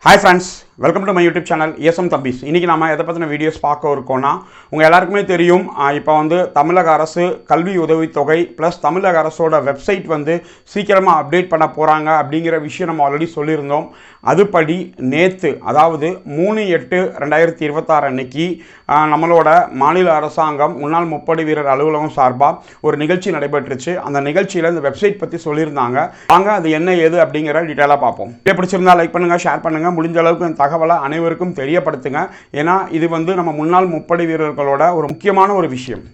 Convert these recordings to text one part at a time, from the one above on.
Hi friends, welcome to my YouTube channel ESM Thabbis. இன்னைக்கு நாம எதை பத்தின வீடியோஸ் பார்க்க இருக்கோம்னா உங்க எல்லாருக்குமே தெரியும் இப்போ வந்து தமிழக அரசு கல்வி உதவித்தொகை ப்ளஸ் தமிழக அரசோட வெப்சைட் வந்து சீக்கிரமா அப்டேட் பண்ண போறாங்க அப்படிங்கிற விஷயம் நம்ம ஆல்ரெடி சொல்லியிருந்தோம். அதுபடி நேத்து அதாவது 3/8/2026 அன்னைக்கு நம்மளோட மாநில அரசாங்கம் முன்னாள் முப்படை வீரர் அலுவலகம் சார்பா ஒரு நிகழ்ச்சி நடைபெற்றுச்சு. அந்த நிகழ்ச்சியில இந்த வெப்சைட் பத்தி சொல்லியிருந்தாங்க. வாங்க அது என்ன ஏது அப்படிங்கிற டீடைலா பார்ப்போம். வீடியோ பிடிச்சிருந்தா லைக் பண்ணுங்க, ஷேர் பண்ணுங்க, முடிஞ்ச அளவுக்கு இந்த தகவலை அனைவருக்கும் தெரியப்படுத்துங்க. ஏன்னா இது வந்து நம்ம முன்னாள் முப்படை வீரர்களோட ஒரு முக்கியமான ஒரு விஷயம்.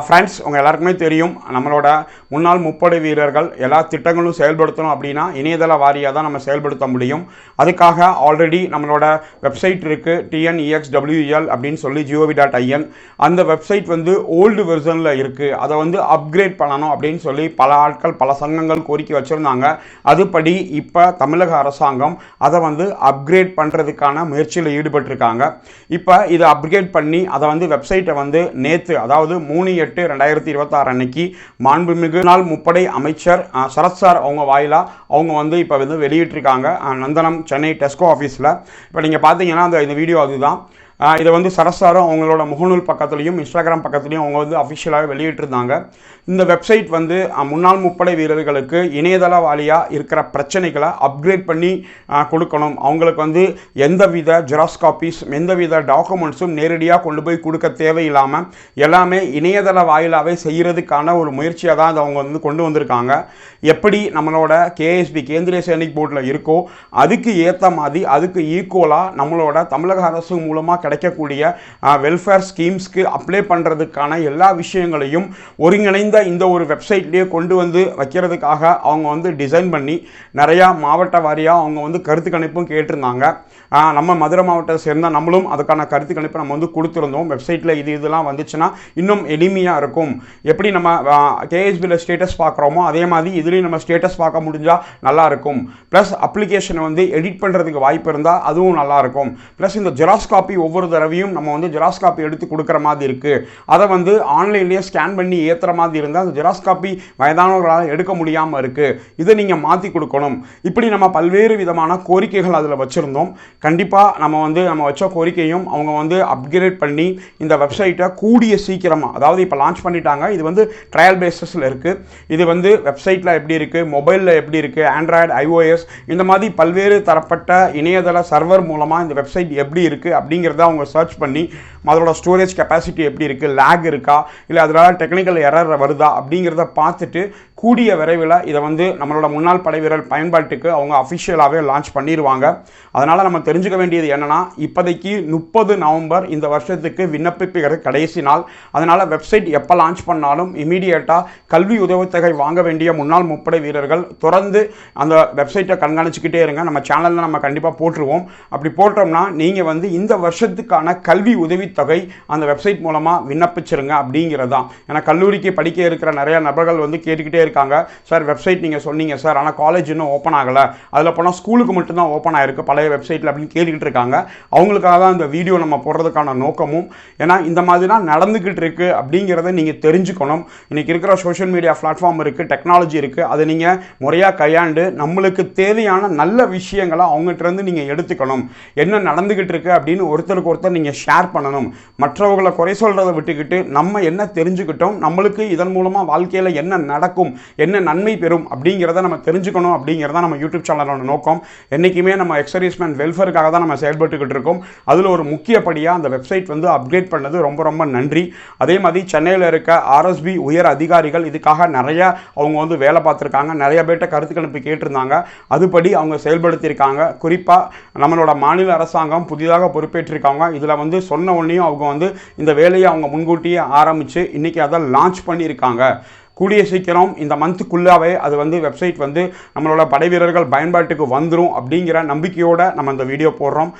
ஃப்ரெண்ட்ஸ், உங்கள் எல்லாருக்குமே தெரியும் நம்மளோட முன்னாள் முப்படை வீரர்கள் எல்லா திட்டங்களும் செயல்படுத்தணும் அப்படின்னா இணையதள வாரியாக தான் நம்ம செயல்படுத்த முடியும். அதுக்காக ஆல்ரெடி நம்மளோட வெப்சைட் இருக்குது, TNEXWEL அப்படின்னு சொல்லி gov.in. அந்த வெப்சைட் வந்து ஓல்டு வெர்ஷனில் இருக்குது. அதை வந்து அப்கிரேட் பண்ணணும் அப்படின்னு சொல்லி பல ஆட்கள் பல சங்கங்கள் கோரிக்கை வச்சுருந்தாங்க. அதுபடி இப்போ தமிழக அரசாங்கம் அதை வந்து அப்கிரேட் பண்ணுறதுக்கான முயற்சியில் ஈடுபட்டிருக்காங்க. இப்போ இதை அப்கிரேட் பண்ணி அதை வந்து வெப்சைட்டை வந்து நேற்று அதாவது 3/8/2026 அன்னைக்கு மாண்புமிகு நாள் முப்படை அமைச்சர் சரத் சார் அவங்க வாயிலா அவங்க வந்து இப்போ வந்து வெளியிட்டிருக்காங்க நந்தனம் சென்னை டெஸ்கோ ஆஃபீஸில். இப்போ நீங்கள் பார்த்தீங்கன்னா இந்த வீடியோ அதுதான். இதை வந்து சரசாரும் அவங்களோட முகநூல் பக்கத்துலையும் இன்ஸ்டாகிராம் பக்கத்துலையும் அவங்க வந்து அஃபிஷியலாக வெளியிட்டிருந்தாங்க. இந்த வெப்சைட் வந்து முன்னாள் முப்படை வீரர்களுக்கு இணையதள வாரியாக இருக்கிற பிரச்சனைகளை அப்கிரேட் பண்ணி கொடுக்கணும். அவங்களுக்கு வந்து எந்தவித ஜெராக்ஸ் காப்பீஸ் எந்தவித டாக்குமெண்ட்ஸும் நேரடியாக கொண்டு போய் கொடுக்க தேவையில்லாமல் எல்லாமே இணையதள வாயிலாகவே செய்கிறதுக்கான ஒரு முயற்சியாக தான் அவங்க வந்து கொண்டு வந்திருக்காங்க. எப்படி நம்மளோட KSB கேந்திரிய சைனிக் போர்டில் இருக்கோ அதுக்கு ஏற்ற மாதிரி அதுக்கு ஈக்குவலாக நம்மளோட தமிழக அரசு மூலமாக கிடைக்கக்கூடிய வெல்ஃபேர் ஸ்கீம்ஸ்க்கு அப்ளை பண்ணுறதுக்கான எல்லா விஷயங்களையும் ஒருங்கிணைந்த இந்த ஒரு வெப்சைட்லேயே கொண்டு வந்து வைக்கிறதுக்காக அவங்க வந்து டிசைன் பண்ணி நிறையா மாவட்ட வாரியாக அவங்க வந்து கருத்து கணிப்பும் கேட்டிருந்தாங்க. நம்ம மதுரை மாவட்டத்தை சேர்ந்த நம்மளும் அதுக்கான கருத்து கணிப்பை நம்ம வந்து கொடுத்துருந்தோம். வெப்சைட்டில் இதெல்லாம் வந்துச்சுன்னா இன்னும் எளிமையாக இருக்கும். எப்படி நம்ம KSBயில் ஸ்டேட்டஸ் பார்க்குறோமோ அதே மாதிரி இதுலேயும் நம்ம ஸ்டேட்டஸ் பார்க்க முடிஞ்சால் நல்லாயிருக்கும். ப்ளஸ் அப்ளிகேஷனை வந்து எடிட் பண்ணுறதுக்கு வாய்ப்பு இருந்தால் அதுவும் நல்லாயிருக்கும். ப்ளஸ் இந்த ஜெராக்ஸ் காப்பி ஒவ்வொரு தடவையும் நம்ம வந்து ஜெராக்ஸ் காப்பி எடுத்து கொடுக்குற மாதிரி இருக்குது. அதை வந்து ஆன்லைன்லேயே ஸ்கேன் பண்ணி ஏற்றுற மாதிரி இருந்தால் அந்த ஜெராக்ஸ் காப்பி வயதானவர்களால் எடுக்க முடியாமல் இருக்குது. இதை நீங்கள் மாற்றி கொடுக்கணும். இப்படி நம்ம பல்வேறு விதமான கோரிக்கைகள் அதில் வச்சுருந்தோம். கண்டிப்பாக நம்ம வச்ச கோரிக்கையும் அவங்க வந்து அப்கிரேட் பண்ணி இந்த வெப்சைட்டை கூடிய சீக்கிரமாக அதாவது இப்போ லான்ச் பண்ணிட்டாங்க. இது வந்து ட்ரையல் பேஸஸில் இருக்குது. இது வந்து வெப்சைட்டில் எப்படி இருக்குது, மொபைலில் எப்படி இருக்குது, ஆண்ட்ராய்டு, iOS இந்த மாதிரி பல்வேறு தரப்பட்ட இணையதள சர்வர் மூலமாக இந்த வெப்சைட் எப்படி இருக்குது அப்படிங்கிறத அவங்க சர்ச் பண்ணி அதோட ஸ்டோரேஜ் கெப்பாசிட்டி எப்படி இருக்குது, லேக் இருக்கா இல்லை அதனால் டெக்னிக்கல் எரர் வருதா அப்படிங்கிறத பார்த்துட்டு கூடிய விரைவில் இதை வந்து நம்மளோட முன்னாள் படை வீரர் பயன்பாட்டுக்கு அவங்க அஃபிஷியலாகவே லான்ச் பண்ணிடுவாங்க. அதனால் நம்ம தெரிஞ்சுக்க வேண்டியது என்னென்னா இப்போதைக்கு 30 நவம்பர் இந்த வருஷத்துக்கு விண்ணப்பிக்கிறது கடைசி நாள். அதனால் வெப்சைட் எப்போ லான்ச் பண்ணாலும் இமீடியட்டாக கல்வி உதவித்தொகை வாங்க வேண்டிய முன்னாள் முப்படை வீரர்கள் தொடர்ந்து அந்த வெப்சைட்டை கண்காணிச்சுக்கிட்டே இருங்க. நம்ம சேனலில் நம்ம கண்டிப்பாக போட்டுருவோம். அப்படி போட்டோம்னா நீங்கள் வந்து இந்த வருஷத்துக்கான கல்வி உதவித்தொகை அந்த வெப்சைட் மூலமாக விண்ணப்பிச்சிருங்க அப்படிங்கிறதான். ஏன்னா கல்லூரிக்கு படிக்க இருக்கிற நிறைய நபர்கள் வந்து கேட்டுக்கிட்டே இருக்காங்க, சார் வெப்சைட் நீங்கள் சொன்னீங்க சார், ஆனால் காலேஜ் இன்னும் ஓப்பன் ஆகலை, அதில் போனால் ஸ்கூலுக்கு மட்டும்தான் ஓப்பன் ஆகிருக்கு பழைய வெப்சைட்டில் அப்படின்னு கேட்டுக்கிட்டு இருக்காங்க. அவங்களுக்காக தான் இந்த வீடியோ நம்ம போடுறதுக்கான நோக்கமும். ஏன்னா இந்த மாதிரி தான் நடந்துக்கிட்டு இருக்குது அப்படிங்கிறத நீங்கள் தெரிஞ்சுக்கணும். இன்றைக்கி இருக்கிற சோஷியல் மீடியா பிளாட்ஃபார்ம் இருக்குது, டெக்னாலஜி இருக்குது, அதை நீங்கள் முறையாக கையாண்டு நம்மளுக்கு தேவையான நல்ல விஷயங்களை அவங்ககிட்டருந்து நீங்கள் எடுத்துக்கணும். என்ன நடந்துக்கிட்டு இருக்கு அப்படின்னு ஒருத்தருக்கு ஒருத்தர் நீங்கள் ஷேர் பண்ணணும். மற்றவர்களை குறை சொல்கிறத விட்டுக்கிட்டு நம்ம என்ன தெரிஞ்சுக்கிட்டோம், நம்மளுக்கு இதன் மூலமாக வாழ்க்கையில் என்ன நடக்கும், என்ன நன்மை பெறும் அப்படிங்கிறத நம்ம தெரிஞ்சுக்கணும் அப்படிங்கிறத நம்ம யூடியூப் சேனலோட நோக்கம். என்றைக்குமே நம்ம எக்ஸர்வீஸ்மேன் வெல்ஃபேருக்காக தான் நம்ம செயல்பட்டுக்கிட்டு இருக்கோம். அதில் ஒரு முக்கியப்படியாக அந்த வெப்சைட் வந்து அப்கிரேட் பண்ணது ரொம்ப ரொம்ப நன்றி. அதே மாதிரி சென்னையில் இருக்க RSB உயர் அதிகாரிகள் இதுக்காக நிறைய அவங்க வந்து வேலை பார்த்துருக்காங்க. நிறைய பேர்ட்ட கருத்து கணிப்பு கேட்டிருந்தாங்க. அதுபடி அவங்க செயல்படுத்தியிருக்காங்க. குறிப்பாக நம்மளோட மாநில அரசாங்கம் புதிதாக பொறுப்பேற்றிருக்காங்க. இதில் வந்து சொன்ன உடனேயும் அவங்க வந்து இந்த வேலையை அவங்க முன்கூட்டியே ஆரம்பித்து இன்றைக்கி அதை லான்ச் பண்ணியிருக்காங்க. கூடிய சீக்கிரம் இந்த மந்த்துக்குள்ளாவே அது வந்து வெப்சைட் வந்து நம்மளோட படை வீரர்கள் பயன்பாட்டுக்கு வந்துடும் அப்படிங்கிற நம்பிக்கையோடு நம்ம இந்த வீடியோ போடுறோம்.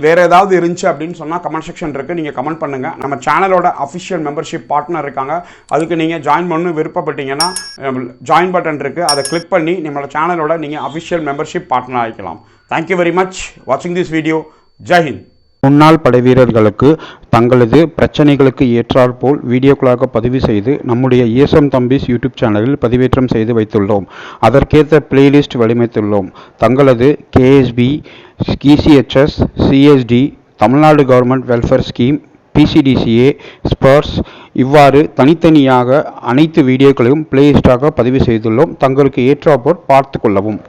வேறு ஏதாவது இருந்துச்சு அப்படின்னு சொன்னால் கமெண்ட் செக்ஷன் இருக்குது, நீங்கள் கமெண்ட் பண்ணுங்கள். நம்ம சேனலோட அஃபிஷியல் மெம்பர்ஷிப் பார்ட்னர் இருக்காங்க, அதுக்கு நீங்கள் ஜாயின் பண்ண விருப்பப்பட்டீங்கன்னா ஜாயின் பட்டன் இருக்குது, அதை கிளிக் பண்ணி நம்மளோட சேனலோட நீங்கள் அஃபிஷியல் மெம்பர்ஷிப் பார்ட்னர் ஆகிக்கலாம். தேங்க்யூ வெரி மச் வாட்சிங் திஸ் வீடியோ. ஜெய் ஹிந்த். முன்னாள் படைவீரர்களுக்கு தங்களது பிரச்சனைகளுக்கு ஏற்றாற்போல் வீடியோக்களாக பதிவு செய்து நம்முடைய ESM தம்பிஸ் யூடியூப் சேனலில் பதிவேற்றம் செய்து வைத்துள்ளோம். அதற்கேற்ற பிளேலிஸ்ட் வடிவமைத்துள்ளோம். தங்களது KSB, ECHS, CSD, Tamil Nadu government welfare scheme, PCDCA, spruce இவ்வாறு தனித்தனியாக அனைத்து வீடியோக்களையும் பிளேலிஸ்டாக பதிவு செய்துள்ளோம். தங்களுக்கு ஏற்றாற்போல் பார்த்து கொள்ளவும்.